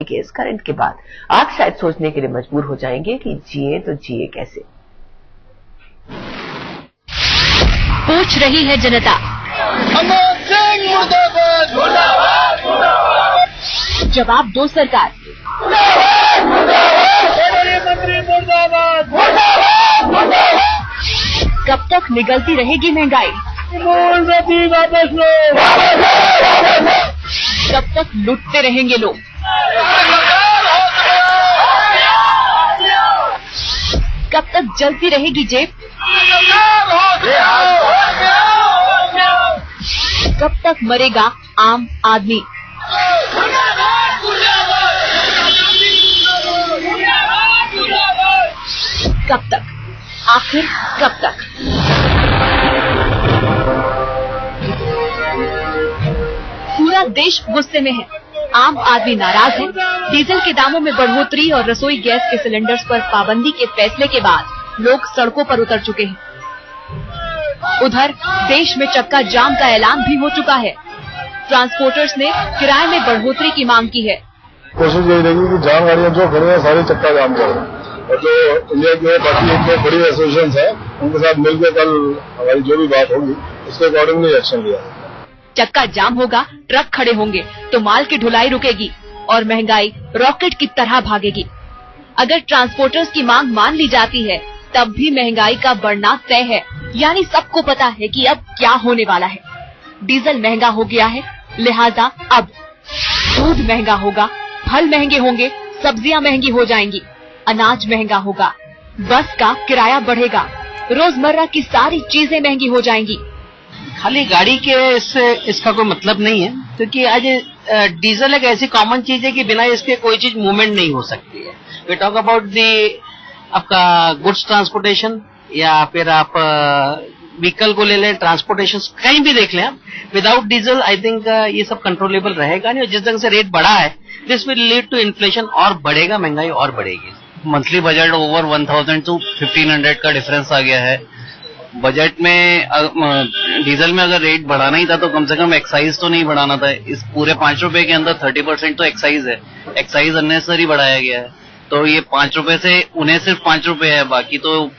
के इस करंट के बाद आप शायद सोचने के लिए मजबूर हो जाएंगे कि जिए तो जिए कैसे। पूछ रही है जनता, जवाब दो सरकार। कब तक निगलती रहेगी महंगाई? कब तक लुटते रहेंगे लोग? कब तक जलती रहेगी जेब? कब तक मरेगा आम आदमी? कब तक? आखिर कब तक? पूरा देश गुस्से में है, आम आदमी नाराज है। डीजल के दामों में बढ़ोतरी और रसोई गैस के सिलेंडर्स पर पाबंदी के फैसले के बाद लोग सड़कों पर उतर चुके हैं। उधर देश में चक्का जाम का ऐलान भी हो चुका है। ट्रांसपोर्टर्स ने किराए में बढ़ोतरी की मांग की है। कोशिश यही रहेगी कि जाम गाड़ियां जो खड़ी हैं सारी चक्का जाम करें, और जो इंडिया के बाकी एक बड़ी एसोसिएशन है उनके साथ मिलकर कल हमारी जो भी बात होगी उसके अकॉर्डिंगली एक्शन लिया। चक्का जाम होगा, ट्रक खड़े होंगे तो माल की ढुलाई रुकेगी और महंगाई रॉकेट की तरह भागेगी। अगर ट्रांसपोर्टर्स की मांग मान ली जाती है तब भी महंगाई का बढ़ना तय है, यानी सबको पता है कि अब क्या होने वाला है। डीजल महंगा हो गया है, लिहाजा अब दूध महंगा होगा, फल महंगे होंगे, सब्जियां महंगी हो जाएंगी, अनाज महंगा होगा, बस का किराया बढ़ेगा, रोजमर्रा की सारी चीजें महंगी हो जाएंगी। खाली गाड़ी के इसका कोई मतलब नहीं है, क्योंकि आज डीजल एक ऐसी कॉमन चीज है कि बिना इसके कोई चीज मूवमेंट नहीं हो सकती है। वी टॉक अबाउट आपका गुड्स ट्रांसपोर्टेशन या फिर आप व्हीकल को ले लें, ट्रांसपोर्टेशन कहीं भी देख लें आप, विदाउट डीजल आई थिंक ये सब कंट्रोलेबल रहेगा नहीं। और जिस ढंग से रेट बढ़ा है this will lead to inflation, और बढ़ेगा, महंगाई और बढ़ेगी। मंथली बजट ओवर 1000 to 1500 का डिफरेंस आ गया है। बजट में डीजल में अगर रेट बढ़ाना ही था तो कम से कम एक्साइज तो नहीं बढ़ाना था। इस पूरे 5 रुपए के अंदर 30% तो एक्साइज है, एक्साइज अननेसेसरी बढ़ाया गया है। तो ये 5 रुपए से उन्हें सिर्फ 5 रुपए है, बाकी तो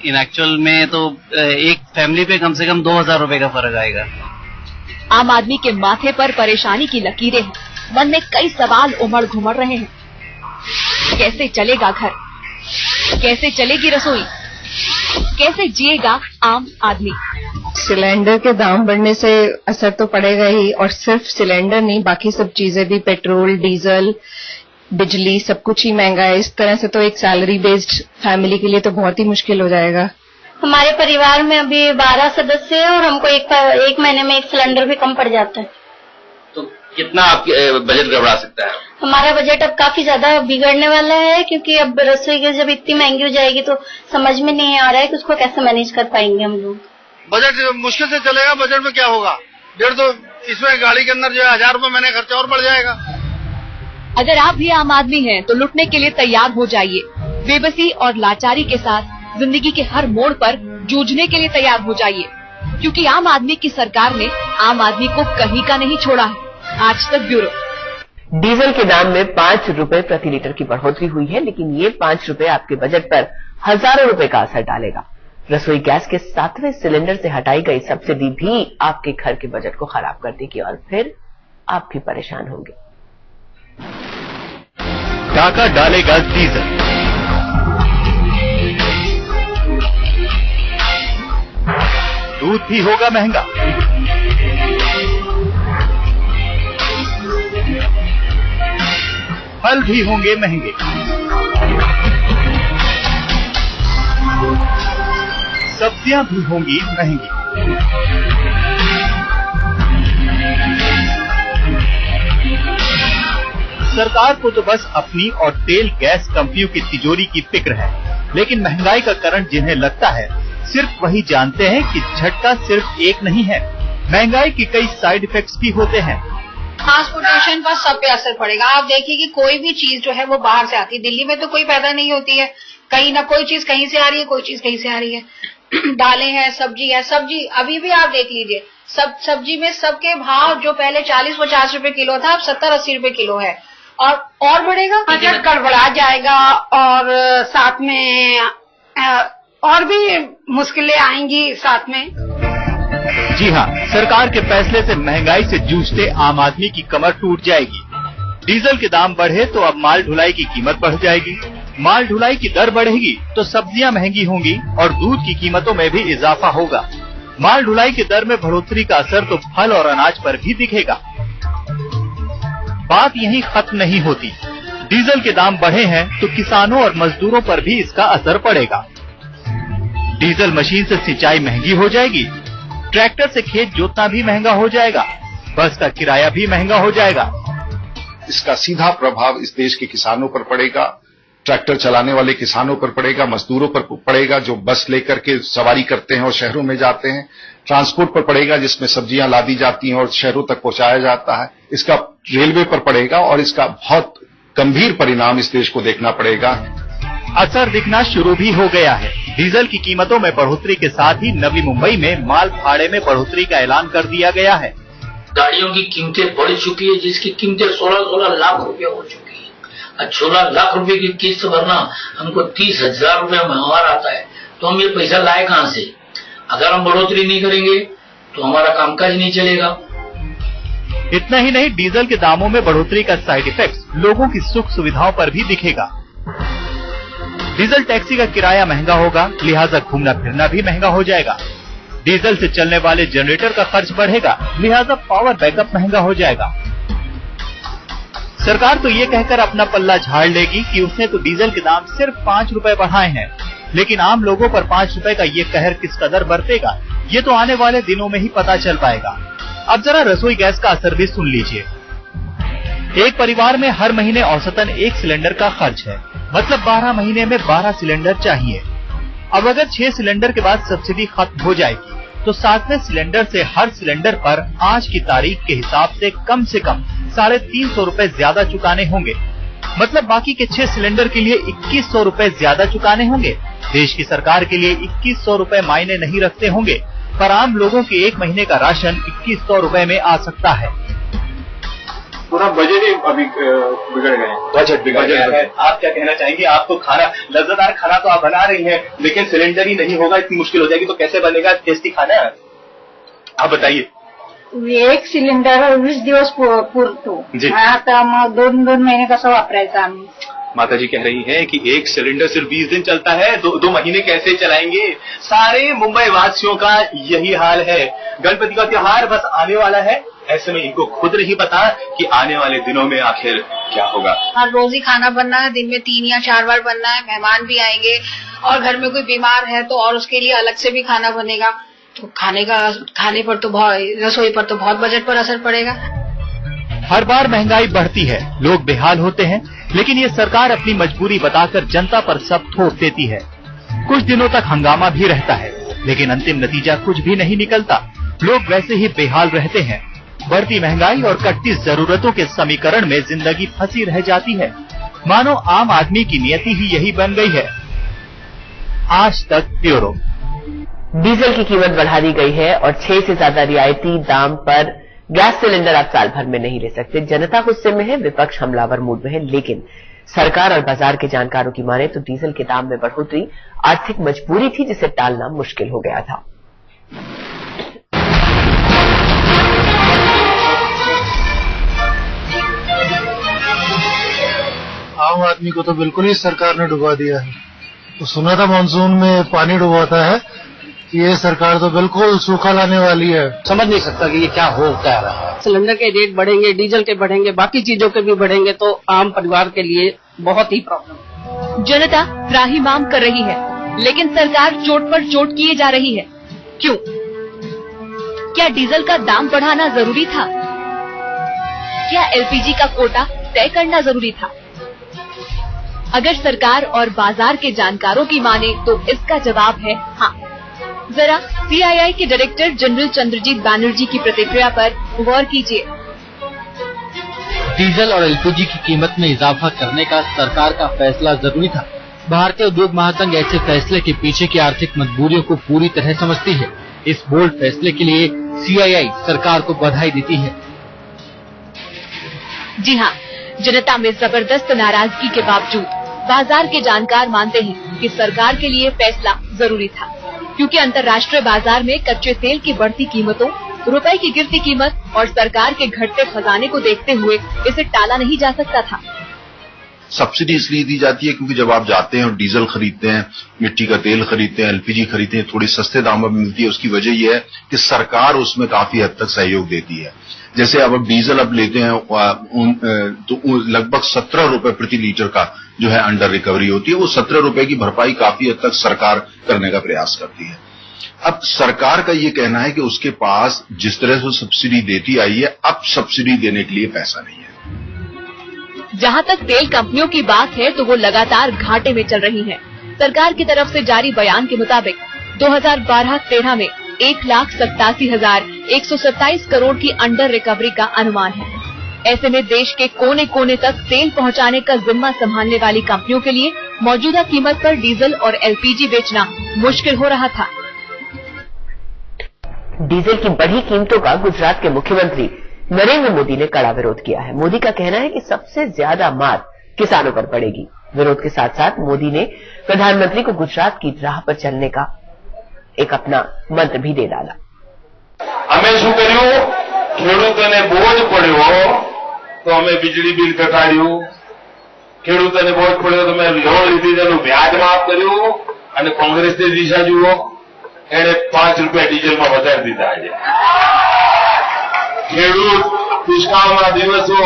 इन एक्चुअल में तो एक फैमिली पे कम से कम 2000 रुपए का फर्क आएगा। आम आदमी के माथे पर परेशानी की लकीरें हैं, मन में कई सवाल उमड़ घुमड़ रहे हैं। कैसे चलेगा घर? कैसे चलेगी रसोई? कैसे जिएगा आम आदमी? सिलेंडर के दाम बढ़ने से असर तो पड़ेगा ही, और सिर्फ सिलेंडर नहीं, बाकी सब चीजें भी, पेट्रोल, डीजल, बिजली, सब कुछ ही महंगा है। इस तरह से तो एक सैलरी बेस्ड फैमिली के लिए तो बहुत ही मुश्किल हो जाएगा। हमारे परिवार में अभी 12 सदस्य है और हमको एक महीने में एक सिलेंडर भी कम पड़ जाता है। तो कितना आपके बजट गड़बड़ा सकता है? हमारा बजट अब काफी ज्यादा बिगड़ने वाला है, क्योंकि अब रसोई गैस जब इतनी महंगी हो जाएगी तो समझ में नहीं आ रहा है कि उसको कैसे मैनेज कर पाएंगे हम लोग। बजट मुश्किल से चलेगा। बजट में क्या होगा? 1.5 इसमें गाड़ी के अंदर जो है 1000 रुपए महीने खर्चा और बढ़ जाएगा। अगर आप भी आम आदमी हैं तो लुटने के लिए तैयार हो जाइए। बेबसी और लाचारी के साथ जिंदगी के हर मोड़ पर जूझने के लिए तैयार हो जाइए, क्योंकि आम आदमी की सरकार ने आम आदमी को कहीं का नहीं छोड़ा है। आज तक ब्यूरो। डीजल के दाम में 5 रुपए प्रति लीटर की बढ़ोतरी हुई है, लेकिन ये 5 रुपए आपके बजट पर हजारों रुपए का असर डालेगा। रसोई गैस के 7वें सिलेंडर से हटाई गई सब्सिडी भी आपके घर के बजट को खराब कर देगी और फिर आप भी परेशान होंगे। टाका डालेगा डीजल। दूध भी होगा महंगा। फल भी होंगे महंगे। सब्जियां भी होंगी महंगी। सरकार को तो बस अपनी और तेल गैस कंपनियों की तिजोरी की फिक्र है, लेकिन महंगाई का करंट जिन्हें लगता है सिर्फ वही जानते हैं कि झटका सिर्फ एक नहीं है, महंगाई के कई साइड इफेक्ट्स भी होते हैं। ट्रांसपोर्टेशन पर सब पे असर पड़ेगा। आप देखिए कि कोई भी चीज जो है वो बाहर से आती है, दिल्ली में तो कोई पैदा नहीं होती है, कहीं ना कोई चीज कहीं से आ रही है, कोई चीज कहीं से आ रही है। दालें हैं, सब्जी है, सब्जी अभी भी आप देख लीजिए, सब्जी में सबके भाव जो पहले 40-50 रुपए किलो था अब 70-80 रुपए किलो है। और बढ़ेगा, बजट गड़बड़ा जाएगा और साथ में और भी मुश्किलें आएंगी साथ में। जी हाँ, सरकार के फैसले से महंगाई से जूझते आम आदमी की कमर टूट जाएगी। डीजल के दाम बढ़े तो अब माल ढुलाई की कीमत बढ़ जाएगी, माल ढुलाई की दर बढ़ेगी तो सब्जियां महंगी होंगी और दूध की कीमतों में भी इजाफा होगा। माल ढुलाई की दर में बढ़ोतरी का असर तो फल और अनाज पर भी दिखेगा। बात यहीं खत्म नहीं होती, डीजल के दाम बढ़े हैं तो किसानों और मजदूरों पर भी इसका असर पड़ेगा। डीजल मशीन से सिंचाई महंगी हो जाएगी, ट्रैक्टर से खेत जोतना भी महंगा हो जाएगा, बस का किराया भी महंगा हो जाएगा। इसका सीधा प्रभाव इस देश के किसानों पर पड़ेगा, ट्रैक्टर चलाने वाले किसानों पर पड़ेगा, मजदूरों पर पड़ेगा जो बस लेकर के सवारी करते हैं और शहरों में जाते हैं, ट्रांसपोर्ट पर पड़ेगा जिसमें सब्जियां लादी जाती हैं और शहरों तक पहुंचाया जाता है, इसका रेलवे पर पड़ेगा और इसका बहुत गंभीर परिणाम इस देश को देखना पड़ेगा। असर दिखना शुरू भी हो गया है। डीजल की कीमतों में बढ़ोतरी के साथ ही नवी मुंबई में माल भाड़े में बढ़ोतरी का ऐलान कर दिया गया है। गाड़ियों की कीमतें बढ़ चुकी है, जिसकी कीमतें 16 लाख रुपए हो चुकी है। 16 लाख रुपए की किस्त भरना हमको 30,000 रुपए माहवार आता है, तो हम ये पैसा लाए कहां से? अगर हम बढ़ोतरी नहीं करेंगे तो हमारा कामकाज नहीं चलेगा। इतना ही नहीं, डीजल के दामों में बढ़ोतरी का साइड इफेक्ट लोगों की सुख सुविधाओं पर भी दिखेगा। डीजल टैक्सी का किराया महंगा होगा, लिहाजा घूमना फिरना भी महंगा हो जाएगा। डीजल से चलने वाले जनरेटर का खर्च बढ़ेगा, लिहाजा पावर बैकअप महंगा हो जाएगा। सरकार तो ये कहकर अपना पल्ला झाड़ लेगी कि उसने तो डीजल के दाम सिर्फ 5 रुपए बढ़ाए हैं, लेकिन आम लोगों पर 5 रुपए का ये कहर किस कदर बरतेगा, ये तो आने वाले दिनों में ही पता चल पाएगा। अब जरा रसोई गैस का असर भी सुन लीजिए। एक परिवार में हर महीने औसतन 1 सिलेंडर का खर्च है, मतलब 12 महीने में 12 सिलेंडर चाहिए। अब अगर 6 सिलेंडर के बाद सब्सिडी खत्म हो जाएगी तो 7वें सिलेंडर से हर सिलेंडर पर आज की तारीख के हिसाब से कम 350 रुपए ज्यादा चुकाने होंगे, मतलब बाकी के 6 सिलेंडर के लिए 2100 रुपए ज्यादा चुकाने होंगे। देश की सरकार के लिए 2100 रुपए मायने नहीं रखते होंगे, पर आम लोगों के 1 महीने का राशन 2100 रुपए में आ सकता है। पूरा बजट ही अभी बिगड़ गए, बजट बिगड़ गया है। आप क्या कहना चाहेंगे? आप तो खाना, लज्जतदार खाना तो आप बना रही हैं, लेकिन सिलेंडर ही नहीं होगा, इतनी मुश्किल हो जाएगी, तो कैसे बनेगा टेस्टी खाना? आप बताइए। 1 सिलेंडर 20 दिवस पुरतो, आता मग 2 महिने कसं वापरायचं आम्ही? माता जी कह रही हैं कि 1 सिलेंडर सिर्फ 20 दिन चलता है, 2 महीने कैसे चलाएंगे? सारे मुंबई वासियों का यही हाल है। गणपति का त्योहार बस आने वाला है, ऐसे में इनको खुद नहीं पता कि आने वाले दिनों में आखिर क्या होगा। हर रोज ही खाना बनना है, दिन में 3 या 4 बार बनना है, मेहमान भी आएंगे और घर में कोई बीमार है तो और उसके लिए अलग से भी खाना बनेगा, तो खाने पर तो रसोई पर तो बहुत बजट पर असर पड़ेगा। हर बार महंगाई बढ़ती है, लोग बेहाल होते हैं, लेकिन ये सरकार अपनी मजबूरी बताकर जनता पर सब थोप देती है। कुछ दिनों तक हंगामा भी रहता है, लेकिन अंतिम नतीजा कुछ भी नहीं निकलता। लोग वैसे ही बेहाल रहते हैं। बढ़ती महंगाई और कटती जरूरतों के समीकरण में जिंदगी फंसी रह जाती है, मानो आम आदमी की नियति ही यही बन गई है। आज तक ब्यूरो। डीजल की कीमत बढ़ा दी गई है और 6 से ज्यादा रियायती दाम पर गैस सिलेंडर आप साल भर में नहीं ले सकते। जनता गुस्से में है, विपक्ष हमलावर मूड में है, लेकिन सरकार और बाजार के जानकारों की माने तो डीजल के दाम में बढ़ोतरी आर्थिक मजबूरी थी जिसे टालना मुश्किल हो गया था। आम आदमी को तो बिल्कुल ही सरकार ने डुबा दिया है। तो सुना था मानसून में पानी डुबाता है, ये सरकार तो बिल्कुल सूखा लाने वाली है। समझ नहीं सकता कि ये क्या हो क्या रहा है। सिलेंडर के रेट बढ़ेंगे, डीजल के बढ़ेंगे, बाकी चीजों के भी बढ़ेंगे, तो आम परिवार के लिए बहुत ही प्रॉब्लम। जनता त्राहिमाम कर रही है, लेकिन सरकार चोट पर चोट किए जा रही है। क्यों? क्या डीजल का दाम बढ़ाना जरूरी था? क्या एलपीजी का कोटा तय करना जरूरी था? अगर सरकार और बाजार के जानकारों की माने तो इसका जवाब है हाँ। जरा सीआईआई के डायरेक्टर जनरल चंद्रजीत बैनर्जी की प्रतिक्रिया पर गौर कीजिए। डीजल और एलपीजी की कीमत में इजाफा करने का सरकार का फैसला जरूरी था। भारतीय उद्योग महासंघ ऐसे फैसले के पीछे की आर्थिक मजबूरियों को पूरी तरह समझती है। इस बोल्ड फैसले के लिए सीआईआई सरकार को बधाई देती है। जी हाँ, जनता में जबरदस्त नाराजगी के बावजूद बाजार के जानकार मानते हैं कि सरकार के लिए फैसला जरूरी था, क्योंकि अंतर्राष्ट्रीय बाजार में कच्चे तेल की बढ़ती कीमतों, रुपए की गिरती कीमत और सरकार के घटते खजाने को देखते हुए इसे टाला नहीं जा सकता था। सब्सिडी इसलिए दी जाती है क्योंकि जब आप जाते हैं और डीजल खरीदते हैं, मिट्टी का तेल खरीदते हैं, एलपीजी खरीदते हैं, थोड़ी सस्ते दामों में मिलती है। उसकी वजह यह है कि सरकार उसमें काफी हद तक सहयोग देती है। जैसे अब डीजल लेते हैं तो लगभग 17 रुपए प्रति लीटर का जो है अंडर रिकवरी होती है। वो 17 रुपए की भरपाई काफी हद तक सरकार करने का प्रयास करती है। अब सरकार का ये कहना है कि उसके पास जिस तरह से सब्सिडी देती आई है, अब सब्सिडी देने के लिए पैसा नहीं है। जहां तक तेल कंपनियों की बात है तो वो लगातार घाटे में चल रही हैं। सरकार की तरफ से जारी बयान के मुताबिक 2012-13 में 1,87,127 करोड़ की अंडर रिकवरी का अनुमान है। ऐसे में देश के कोने कोने तक तेल पहुंचाने का जिम्मा संभालने वाली कंपनियों के लिए मौजूदा कीमत पर डीजल और एलपीजी बेचना मुश्किल हो रहा था। डीजल की बढ़ी कीमतों का गुजरात के मुख्यमंत्री नरेंद्र मोदी ने कड़ा विरोध किया है। मोदी का कहना है कि सबसे ज्यादा मार किसानों पर पड़ेगी। विरोध के साथ साथ मोदी ने प्रधानमंत्री को गुजरात की राह पर चलने का एक अपना मंत्र भी दे डाला। हमें शू कर्યું? ખેડૂતોને બોજ પડ્યો તો અમે વીજળી બિલ ઘટાડ્યું, ખેડૂતોને બોજ પડ્યો તો અમે લોન લીધી તેનું વ્યાજ માફ કર્યું, અને કોંગ્રેસની દિશા જુઓ, એણે 5 રૂપિયા ડીઝલમાં વધારી દીધા છે। ખેડૂત દુષ્કાળના દિવસો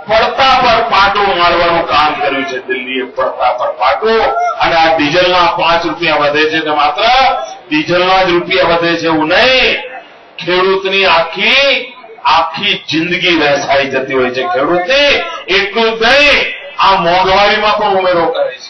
પડતા પર પાટો મારવાનું કામ કર્યું છે દિલ્હીએ, પડતા પર પાટો, અને આ ડીઝલના 5 રૂપિયા વધે છે કે માત્ર ડીઝલના જ રૂપિયા વધે છે એવું નહીં, ખેડૂતની આખી જિંદગી વહેંચાઈ જતી હોય છે। ખેડૂતની એટલું જ નહીં, આ મોંઘવારીમાં પણ ઉમેરો કરે છે।